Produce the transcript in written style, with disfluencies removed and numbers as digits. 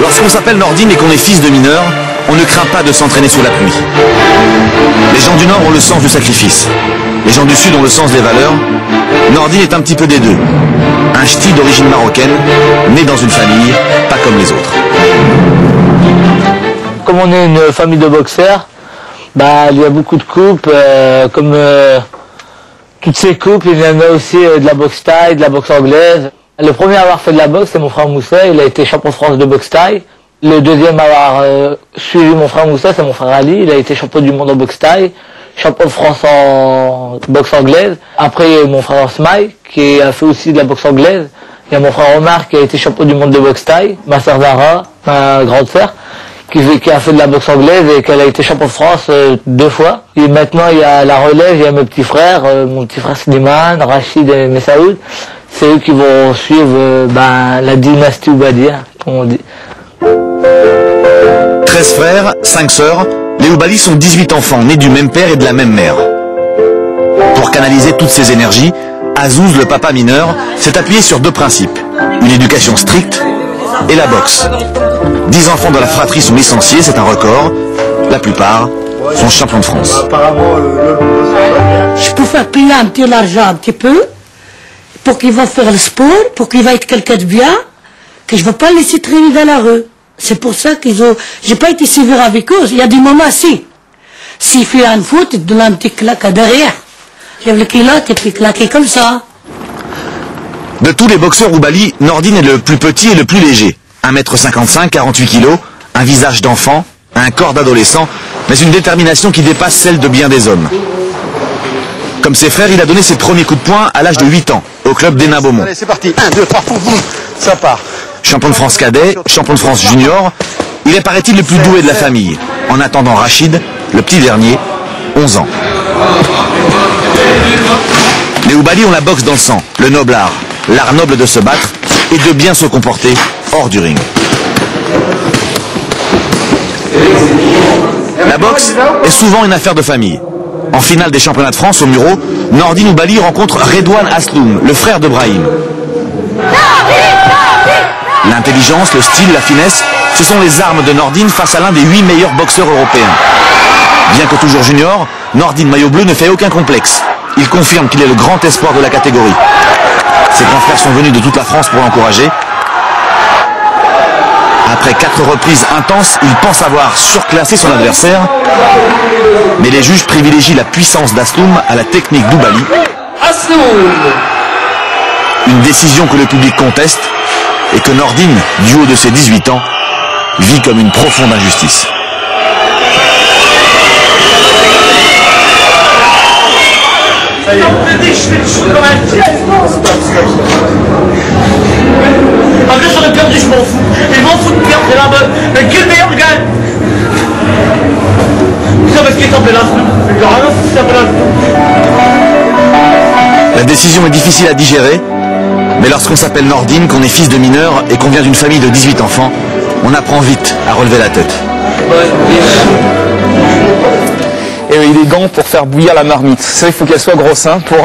Lorsqu'on s'appelle Nordine et qu'on est fils de mineur, on ne craint pas de s'entraîner sous la pluie. Les gens du Nord ont le sens du sacrifice. Les gens du Sud ont le sens des valeurs. Nordine est un petit peu des deux. Un ch'ti d'origine marocaine, né dans une famille, pas comme les autres. Comme on est une famille de boxeurs, il y a beaucoup de coupes, comme toutes ces coupes, il y en a aussi de la boxe thaï, de la boxe anglaise. Le premier à avoir fait de la boxe, c'est mon frère Moussa, il a été champion de France de boxe thaï. Le deuxième à avoir suivi mon frère Moussa, c'est mon frère Ali, il a été champion du monde en boxe thaï, champion de France en boxe anglaise. Après, il y a mon frère Osmaï, qui a fait aussi de la boxe anglaise. Il y a mon frère Omar, qui a été champion du monde de boxe thaï. Ma sœur Zara, ma grande sœur, qui a fait de la boxe anglaise et qui a été champion de France 2 fois. Et maintenant, il y a la relève, il y a mes petits frères, mon petit frère Slimane, Rachid et Messaoud. C'est eux qui vont suivre la dynastie Oubadia, comme on dit. 13 frères, 5 sœurs, les Oubaly sont 18 enfants, nés du même père et de la même mère. Pour canaliser toutes ces énergies, Azouz, le papa mineur, s'est appuyé sur 2 principes. Une éducation stricte et la boxe. 10 enfants de la fratrie sont licenciés, c'est un record. La plupart sont champions de France. Je peux faire payer un petit l'argent un petit peu pour qu'il va faire le sport, pour qu'il va être quelqu'un de bien, que je ne vais pas laisser traîner dans la rue. C'est pour ça qu'ils ont... J'ai pas été sévère avec eux. Il y a des moments, s'il fait une faute, il te donne un petit claque derrière. J'ai le kilote et puis claqué comme ça. De tous les boxeurs Oubaly, Nordine est le plus petit et le plus léger. 1m55, 48 kg, un visage d'enfant, un corps d'adolescent, mais une détermination qui dépasse celle de bien des hommes. Comme ses frères, il a donné ses premiers coups de poing à l'âge de 8 ans, au club d'Hénin Beaumont. Allez, c'est parti. 1, 2, 3, boum, boum, ça part. Champion de France cadet, champion de France junior, il est paraît-il le plus doué de la famille. En attendant Rachid, le petit dernier, 11 ans. Les Oubaly ont la boxe dans le sang, le noble art, l'art noble de se battre et de bien se comporter hors du ring. La boxe est souvent une affaire de famille. En finale des championnats de France au Muro, Nordine Oubaly rencontre Redouane Asloum, le frère de Brahim. L'intelligence, le style, la finesse, ce sont les armes de Nordine face à l'un des 8 meilleurs boxeurs européens. Bien que toujours junior, Nordine maillot bleu ne fait aucun complexe. Il confirme qu'il est le grand espoir de la catégorie. Ses grands frères sont venus de toute la France pour l'encourager. Après 4 reprises intenses, il pense avoir surclassé son adversaire. Mais les juges privilégient la puissance d'Asloum à la technique d'Oubaly. Une décision que le public conteste et que Nordine, du haut de ses 18 ans, vit comme une profonde injustice. Ça y est. En plus, j'aurais perdu, je m'en fous. Je m'en fous de perdre, c'est là-bas. Mais qui le meilleur gagne? Ça parce qu'il est tombé là. Il n'y a rien qui s'appelle là. La décision est difficile à digérer, mais lorsqu'on s'appelle Nordine, qu'on est fils de mineur et qu'on vient d'une famille de 18 enfants, on apprend vite à relever la tête. Et il est gants pour faire bouillir la marmite. Ça, il faut qu'elle soit grosse, hein, pour...